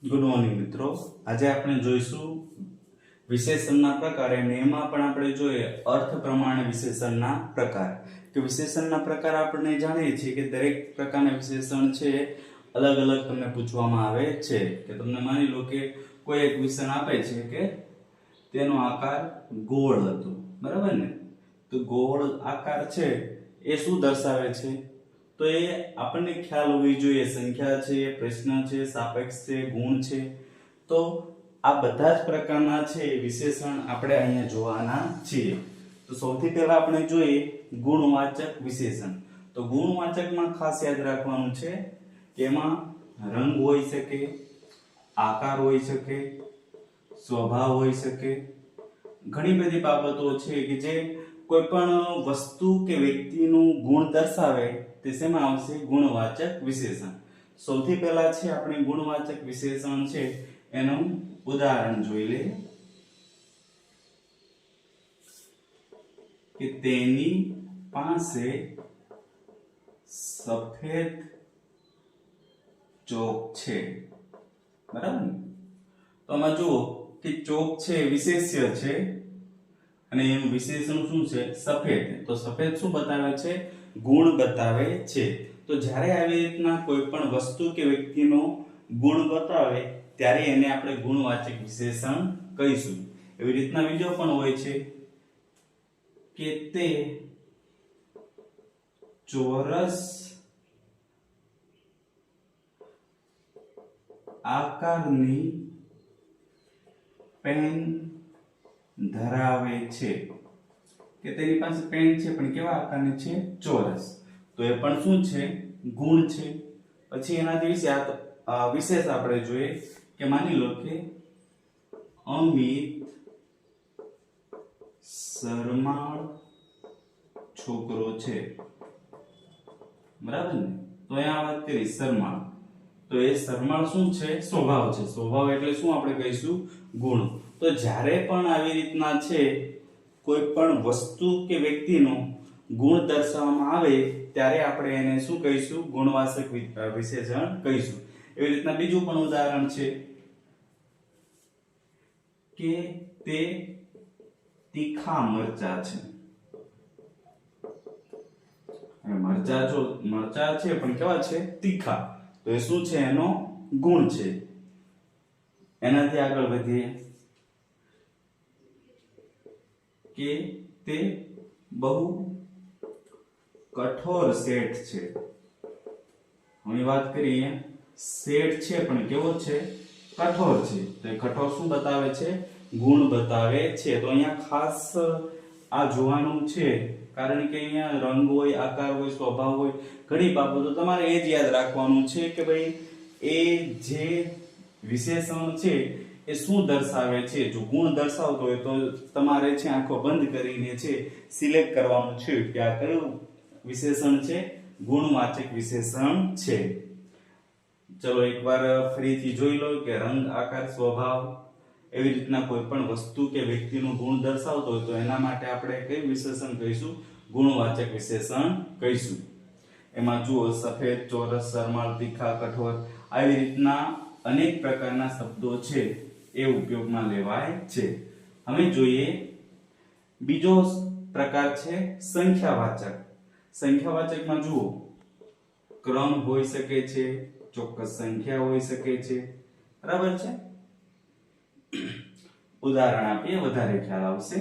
Good morning મિત્રો. આજે આપણે જોઈશું વિશેષણના પ્રકાર અને એમાં પણ આપણે જોઈએ અર્થ પ્રમાણે વિશેષણના પ્રકાર. કે વિશેષણના પ્રકાર આપણે જાણીએ છીએ કે દરેક પ્રકારના વિશેષણ છે અલગ અલગ તમને પૂછવામાં આવે છે. કે તમને માની લો કે કોઈ એક વિશેષણ આપે છે કે તેનો આકાર ગોળ હતો, બરાબર ને? તો ગોળ આકાર છે એ શું દર્શાવે છે? તો એ આપણને ખ્યાલ હોવી જોઈએ. સંખ્યા છે, પ્રશ્ન છે, સાપેક્ષ છે, ગુણ છે. તો આ બધા જ પ્રકારના છે વિશેષણ આપણે અહીંયા જોવાના છીએ. તો સૌથી પહેલા આપણે જોઈએ ગુણવાચક વિશેષણ. તો ગુણવાચકમાં ખાસ યાદ રાખવાનું છે કે એમાં રંગ હોઈ શકે, આકાર હોઈ શકે, સ્વભાવ હોઈ શકે, ઘણી બધી બાબતો છે કે જે કોઈ પણ વસ્તુ કે વ્યક્તિનું ગુણ દર્શાવે તે શેમાં આવશે? ગુણવાચક વિશેષણ. સૌથી પહેલા છે આપણે ગુણવાચક વિશેષણ છે એનું ઉદાહરણ જોઈ લે કે તેની પાસે સફેદ ચોક છે, બરાબર ને? તો આમાં જુઓ કે ચોક છે વિશેષ્ય છે અને એનું વિશેષણ શું છે? સફેદ. તો સફેદ શું બતાવે છે? ગુણ બતાવે છે. તો જ્યારે આવી રીતના કોઈ પણ વસ્તુ કે વ્યક્તિનો ગુણ બતાવે ત્યારે એને આપણે ગુણવાચક વિશેષણ કહીશું. એવી રીતના બીજો પણ હોય છે કે તે ચોરસ આકારની પેન ધરાવે છે. કે તેની પાસે પેન છે પણ કેવા આકારની છે? ચોરસ. તો એ પણ શું છે? ગુણ છે. પછી એનાથી વિશેષ આપણે જોઈએ કે માની લો કે અમિત શરમાળ છોકરો છે, બરાબર ને? તો અહીંયા વાત કરી શરમાળ. તો એ શરમાળ શું છે? સ્વભાવ છે. સ્વભાવ એટલે શું આપણે કહીશું? ગુણ. તો જ્યારે પણ આવી રીતના છે કોઈ પણ વસ્તુ કે વ્યક્તિનો ગુણ દર્શાવવામાં આવે ત્યારે આપણે એને શું કહીશું? ગુણવાચક વિશેષણ કહીશું. એવી રીતના બીજું પણ ઉદાહરણ છે કે તે તીખા મરચા છે. મરચા છે પણ કેવા છે? તીખા. તો એ શું છે? એનો ગુણ છે. એનાથી આગળ વધીએ કે તે બહુ કઠોર શેઠ છે. હવે વાત કરીએ, શેઠ છે પણ કેવો છે? કઠોર છે. તો એ કઠોર શું બતાવે છે? ગુણ બતાવે છે. તો અહીંયા ખાસ આ જોવાનું છે કારણ કે અહીંયા રંગ હોય, આકાર હોય, સ્વભાવ હોય, ઘણી બાબતો તમારે એ જ યાદ રાખવાનું છે કે ભાઈ એ જે વિશેષણ છે એ શું દર્શાવે છે. જો ગુણ દર્શાવતો હોય તો તમારે છે આંખો બંધ કરીને છે સિલેક્ટ કરવાનું છે કે આ કયું વિશેષણ છે? ગુણવાચક વિશેષણ છે. ચલો એકવાર ફરીથી જોઈ લો કે રંગ, આકાર, સ્વભાવ, એવી રીતના કોઈ પણ વસ્તુ કે વ્યક્તિનું ગુણ દર્શાવતો હોય તો એના માટે આપણે કયું વિશેષણ કહીશું? ગુણવાચક વિશેષણ કહીશું. એમાં જુઓ સફેદ, ચોરસ, શરમાળ, તીખા, કઠોર, આવી રીતના અનેક પ્રકારના શબ્દો છે એ ઉપયોગમાં લેવાય છે. હવે જોઈએ બીજો પ્રકાર છે સંખ્યાવાચક. સંખ્યાવાચકમાં જુઓ ક્રમ હોઈ શકે છે, ચોક્કસ સંખ્યા હોઈ શકે છે, બરાબર છે? ઉદાહરણ આપીએ વધારે ખ્યાલ આવશે.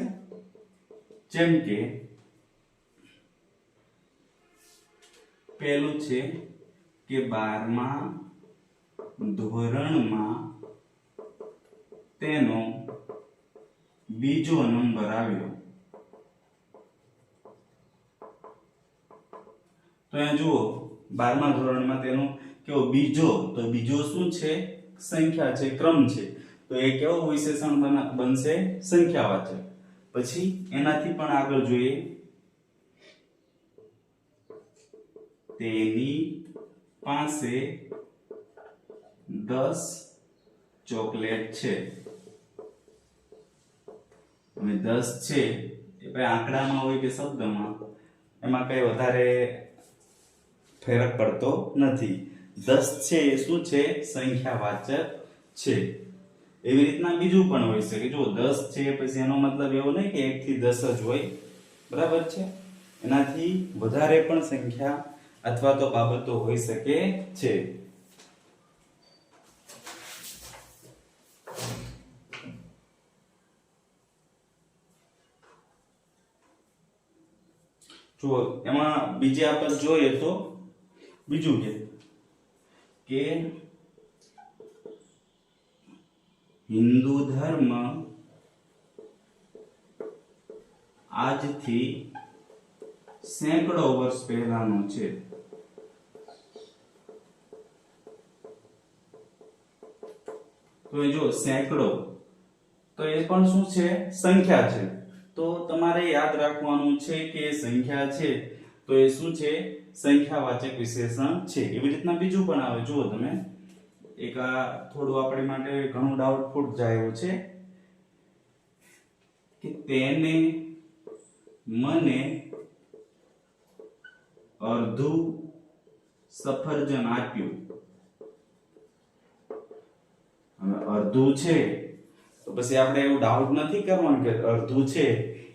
જેમ કે પહેલું છે કે 12મા ધોરણમાં તેનો બીજો નંબર આવ્યો. તો અહીંયા જુઓ 12મા ધોરણમાં તેનો કેવો? બીજો. તો બીજો શું છે? સંખ્યા છે, ક્રમ છે. તો એ કેવો વિશેષણ બનશે? સંખ્યાવાચક. પછી એનાથી પણ આગળ જોઈએ તેની પાસે 10 ચોકલેટ છે. હવે 10 છે એ ભાઈ આંકડામાં હોય કે શબ્દમાં, એમાં કઈ વધારે ફરક પડતો નથી. 10 છે એ શું છે? સંખ્યાવાચક છે. એવી રીતના બીજું પણ હોઈ શકે. જો 10 છે પછી એનો મતલબ એવો નહીં કે 1 થી 10 જ હોય, બરાબર છે. એનાથી વધારે પણ સંખ્યા અથવા તો બાબતો હોઈ શકે છે. જો એમાં બીજે આપણે જોઈએ તો બીજું કે હિન્દુ ધર્મ આજથી સેંકડો વર્ષ પહેલાનો છે. તો એ જો સેંકડો, તો એ પણ શું છે? સંખ્યા છે. તો તમારે યાદ રાખવાનું છે કે સંખ્યા છે તો એ શું છે? સંખ્યાવાચક વિશેષણ છે. એવી રીતના બીજું પણ આવે. જુઓ તમે, એક આ થોડું આપણી માટે ઘણું ડાઉટફુલ જાય એવું છે કે તેને મને અડધું સફરજન આપ્યું. હવે અડધું છે તો પછી આપણે એવું ડાઉટ નથી કરવાનું કે અડધું છે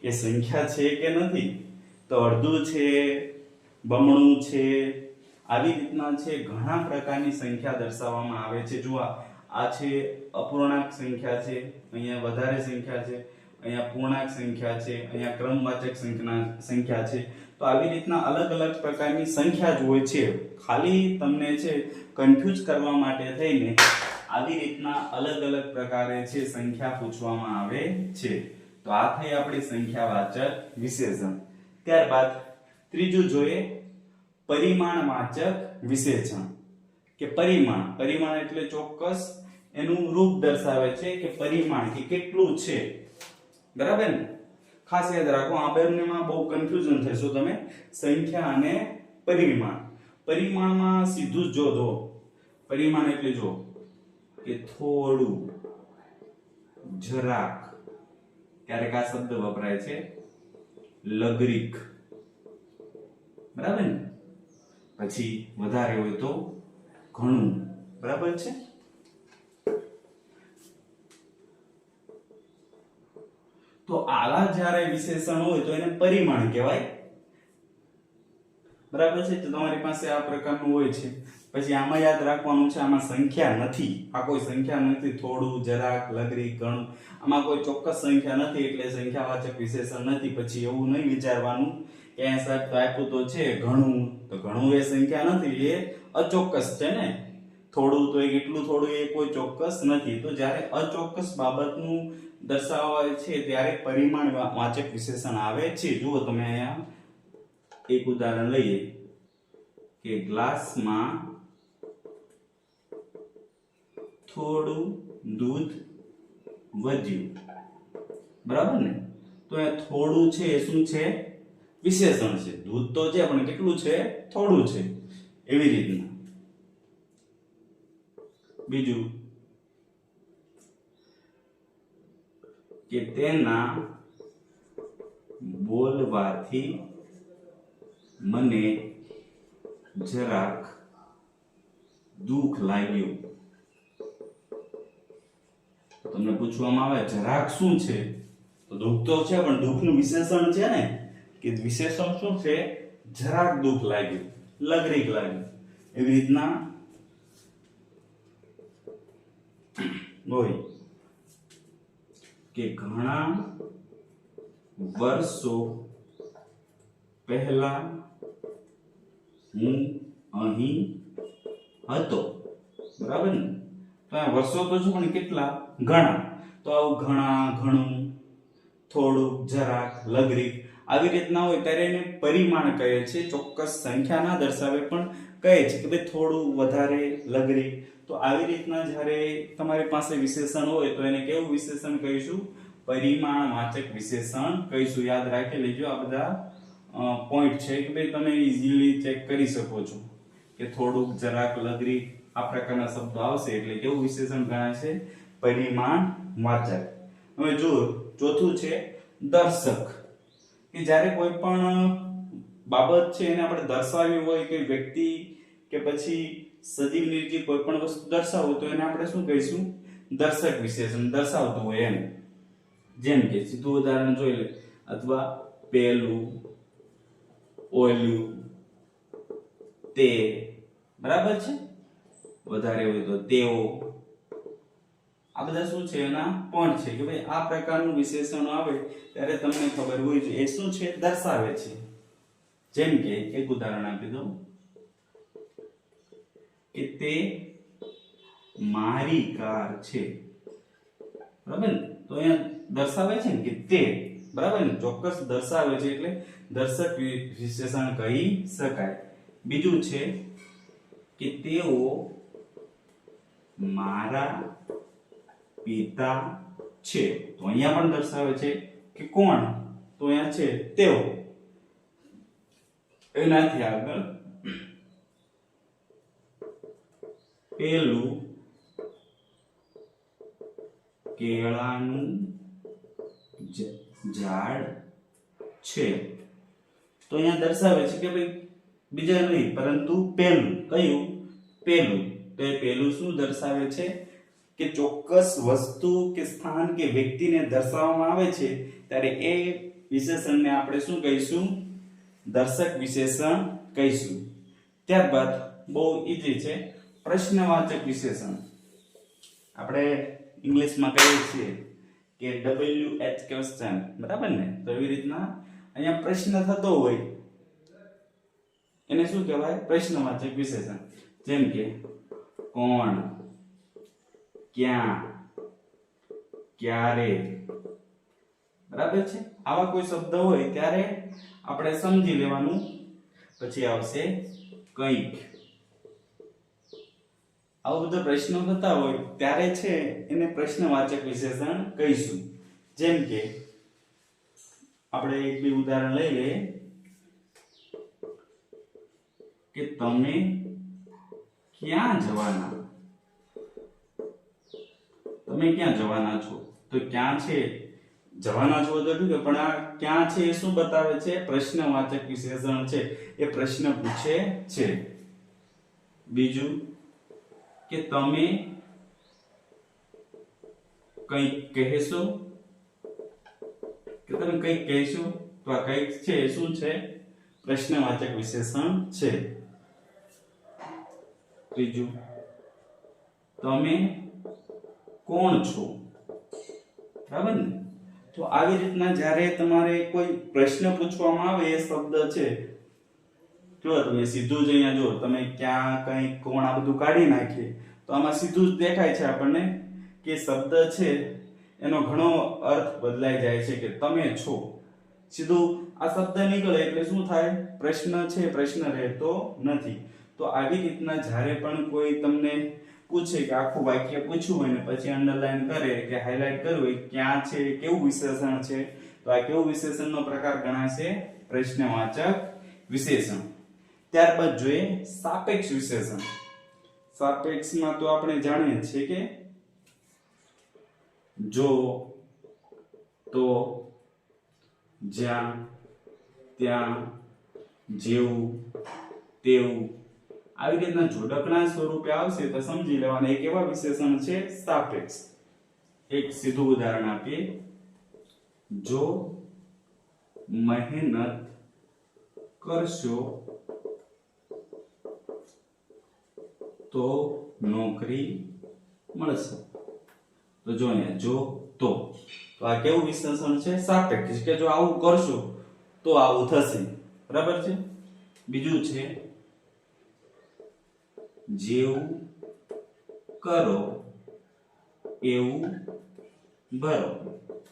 એ સંખ્યા છે કે નથી. તો અડધું છે, બમણું છે, આવી રીતના છે ઘણા પ્રકારની સંખ્યા દર્શાવવામાં આવે છે. જો આ છે અપૂર્ણાંક સંખ્યા છે, અહીંયા વધારે સંખ્યા છે, અહીંયા પૂર્ણાંક સંખ્યા છે, અહીંયા ક્રમવાચક સંખ્યા છે. તો આવી રીતના અલગ અલગ પ્રકારની સંખ્યા જ હોય છે. ખાલી તમને છે કન્ફ્યુઝ કરવા માટે થઈને આવી રીતના અલગ અલગ પ્રકારે છે સંખ્યા પૂછવામાં આવે છે. તો આ થઈ આપણી સંખ્યાવાચક વિશેષણ. ત્યારબાદ ત્રીજું જોઈએ પરિમાણવાચક વિશેષણ. કે પરિમાણ એટલે ચોક્કસ એનું રૂપ દર્શાવે છે કે પરિમાણ કે કેટલું છે, બરાબર ને? ખાસ યાદ રાખો, આ બંનેમાં બહુ કન્ફ્યુઝન થશે તમે. સંખ્યા અને પરિમાણમાં સીધું જ જો પરિમાણ એટલે જો કે થોડું, જરાક, ક્યારેક આ શબ્દ વપરાય છે લઘરિક, બરાબર ને? પછી વધારે હોય તો ઘણું, બરાબર છે? તો આવા જ્યારે વિશેષણ હોય તો એને પરિમાણ કહેવાય, બરાબર છે? તો તમારી પાસે આ પ્રકારનું હોય છે. પછી આમાં યાદ રાખવાનું છે, આમાં સંખ્યા નથી. આ કોઈ સંખ્યા નથી. થોડું, જરાક, લઘરિક, ઘણું, આમાં કોઈ ચોક્કસ સંખ્યા નથી એટલે સંખ્યાવાચક વિશેષણ નથી. પછી એવું નહીં વિચારવાનું કે આ સાહેબ તો આપ્યું તો છે ઘણું, તો ઘણું એ સંખ્યા નથી, એ અચોક્કસ છે ને. થોડું તો એટલું થોડું એ કોઈ ચોક્કસ નથી. તો જ્યારે અચોક્કસ બાબતનું દર્શાવાય છે ત્યારે પરિમાણવાચક વિશેષણ આવે છે. જુઓ તમે અહીંયા એક ઉદાહરણ લઈએ કે ગ્લાસમાં થોડું દૂધ વધ્યું, બરાબર ને? તો એ થોડું છે એ શું છે? વિશેષણ છે. દૂધ તો છે પણ કેટલું છે? થોડું છે. એવી રીતના બીજું કે તેના બોલવાથી મને જરાક દુઃખ લાગ્યું. તમને પૂછવામાં આવે જરાક શું છે? તો દુઃખ તો છે પણ દુઃખનું વિશેષણ છે ને, કે વિશેષણ શું છે? જરાક દુઃખ લાગ્યું, લઘરિક લાગ્યું. એવી રીતના હોય કે ઘણા વર્ષો પહેલા હું અહીં હતો, બરાબર ને? તો આ વર્ષો તો છે પણ કેટલા? ઘણા. તો આવું ઘણા, ઘણું, થોડું, જરાક, લઘરિક આવી રીતના હોય ત્યારે એને પરિમાણ કહે છે. ચોક્કસ સંખ્યા ના દર્શાવે પણ કહે છે કે ભાઈ થોડું, વધારે, લઘરિક. તો આવી રીતના જ્યારે તમારી પાસે વિશેષણ હોય તો એને કેવું વિશેષણ કહીશું? પરિમાણવાચક વિશેષણ કહીશું. યાદ રાખી લેજો. આ બધા પોઈન્ટ છે કે ભાઈ તમે ઈઝીલી ચેક કરી શકો છો કે થોડુંક, જરાક, લઘરિક આ પ્રકારના શબ્દો આવશે એટલે કેવું વિશેષણ ગણાય છે? પરિમાણવાચક. હવે જો ચોથું છે દર્શક. કે જ્યારે કોઈ પણ બાબત છે એને આપણે દર્શાવવી હોય કે વ્યક્તિ કે પછી સજીવ નિર્જીવ કોઈ પણ વસ્તુ દર્શાવો તો એને આપણે શું કહીશું? દર્શક વિશેષણ દર્શાવતું હોય એમ. જેમ કે સીધું ઉદાહરણ જોઈ લે, અથવા પેલું, ઓલું, તે, બરાબર છે. વધારે હોય તો તેઓ. આ બધા શું છે? એના પણ છે કે ભાઈ આ પ્રકારનું વિશેષણ આવે ત્યારે તમને ખબર હોય છે એ શું છે? દર્શાવે છે. જેમ કે એક ઉદાહરણ આપી દઉં કે તે મારી કાર છે, બરાબર ને? તો અહીંયા દર્શાવે છે ને કે તે, બરાબર ને? ચોક્કસ દર્શાવે છે એટલે દર્શક વિશેષણ કહી શકાય. બીજું છે કે તેઓ મારા પિતા છે, તો અહીંયા પણ દર્શાવે છે કે કોણ? તો અહીંયા છે તેઓ. એનાથી આગળ પેલું કેળાનું ઝાડ છે, તો અહીંયા દર્શાવે છે કે ભાઈ બીજા નહીં પરંતુ પેલું. કયું? પેલું. તો એ પેલું શું દર્શાવે છે? કે ચોક્કસ વસ્તુ કે સ્થાન કે વ્યક્તિને દર્શાવવામાં આવે છે ત્યારે એ વિશેષણને આપણે શું કહીશું? દર્શક વિશેષણ કહીશું. ત્યારબાદ બહુ ઈઝી છે, પ્રશ્નવાચક વિશેષણ. આપણે ઇંગ્લિશમાં કહીએ છીએ કે WH ક્વેશ્ચન, બરાબર ને? તો એવી રીતના અહીંયા પ્રશ્ન થતો હોય એને શું કહેવાય? પ્રશ્નવાચક વિશેષણ. જેમ કે કોણ, ક્યાં, ક્યારે, બરાબર છે? આવા કોઈ શબ્દ હોય ત્યારે આપણે સમજી લેવાનું. પછી આવશે કંઈક. આવા બધા પ્રશ્નો થતા હોય ત્યારે છે એને પ્રશ્નવાચક વિશેષણ કહીશું. જેમ કે આપણે એક બે ઉદાહરણ લઈ લઈએ કે તમે ક્યાં જવાના? તમે ક્યાં જવાના છો? તો ક્યાં છે જવાના છો તો ઠીક, પણ આ ક્યાં છે એ શું બતાવે છે? પ્રશ્નવાચક વિશેષણ છે, એ પ્રશ્ન પૂછે છે. બીજું કે તમે કંઈક કહેશો, કે તમે કંઈક કહેશો, તો આ કંઈક છે શું છે? પ્રશ્નવાચક વિશેષણ છે. ત્રીજું તમે કોણ છો? બરાબર ને? તો આવી રીતના જ્યારે તમારે કોઈ પ્રશ્ન પૂછવામાં આવે એ શબ્દ છે, જો તમે સીધું જ અહીંયા જો તમે ક્યાં, કઈ, કોણ આ બધું કાઢી નાખીએ તો આમાં સીધું જ દેખાય છે આપણને કે શબ્દ છે એનો ઘણો અર્થ બદલાઈ જાય છે કે તમે છો. સીધું આ શબ્દ નીકળે એટલે શું થાય? પ્રશ્ન છે, પ્રશ્ન રહેતો નથી. તો આવી રીતના જ્યારે પણ કોઈ તમને પૂછે કે આખું વાક્ય પૂછ્યું હોય ને પછી અંડરલાઈન કરે કે હાઇલાઇટ કરવું હોય ક્યાં છે, કેવું વિશેષણ છે, તો આ કેવું વિશેષણનો પ્રકાર ગણાશે? પ્રશ્નવાચક વિશેષણ. ત્યારબાદ જોઈએ સાપેક્ષ વિશેષણ. સાપેક્ષમાં તો આપણે જાણીએ છીએ કે જો, તો, જ્યાં, ત્યાં, જેવું, તેવું, આવી રીતના જોડકણા સ્વરૂપે આવશે તો સમજી લેવાના એક એવા વિશેષણ છે સાપેક્ષ. એક સીધું ઉદાહરણ આપીએ, જો મહેનત કરશો તો નોકરી મળશે. તો જો અહીંયા જો, તો આ કેવું વિશેષણ છે? સાપેક્ષ, કે જો આવું કરશો તો આવું થશે. બરાબર છે? બીજું છે જેવું કરો એવું ભરો.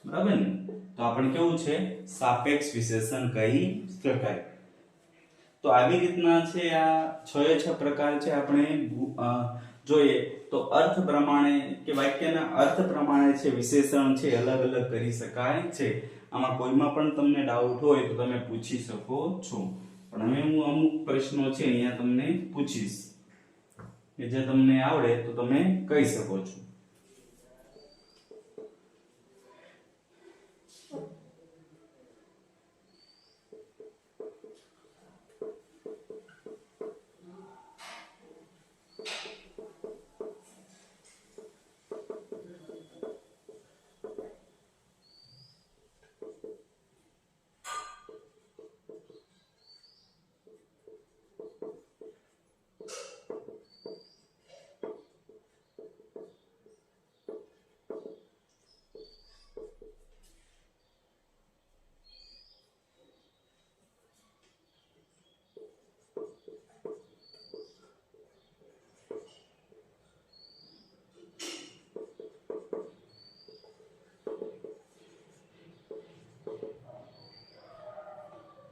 બરાબર ને? તો આપણે કેવું છે? સાપેક્ષ વિશેષણ કહી શકાય. તો આવી રીતના છે આ 6 પ્રકાર છે. આપણે જોઈએ તો અર્થ પ્રમાણે કે વાક્યના અર્થ પ્રમાણે છે વિશેષણ છે અલગ અલગ કરી શકાય છે. આમાં કોઈમાં પણ તમને ડાઉટ હોય તો તમે પૂછી શકો છો. પણ હવે હું અમુક પ્રશ્નો છે અહીંયા તમને પૂછીશ કે જે તમને આવડે તો તમે કહી શકો છો.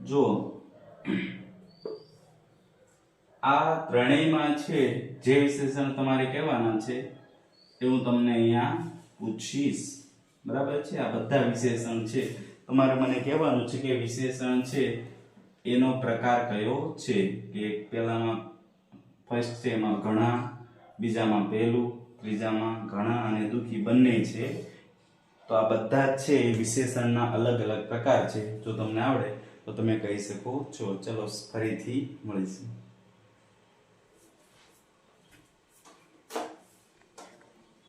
જો આ ત્રણેયમાં છે જે વિશેષણ તમારે કહેવાના છે એ હું તમને અહીંયા પૂછીશ, બરાબર છે? આ બધા વિશેષણ છે તમારે મને કહેવાનું છે કે વિશેષણ છે એનો પ્રકાર કયો છે, કે પહેલામાં ફર્સ્ટ છે એમાં ઘણા, બીજામાં પહેલું, ત્રીજામાં ઘણા અને દુઃખી બંને છે. તો આ બધા જ છે એ વિશેષણના અલગ અલગ પ્રકાર છે. જો તમને આવડે તો તમે કહી શકો છો. ચલો ફરીથી મળીશું.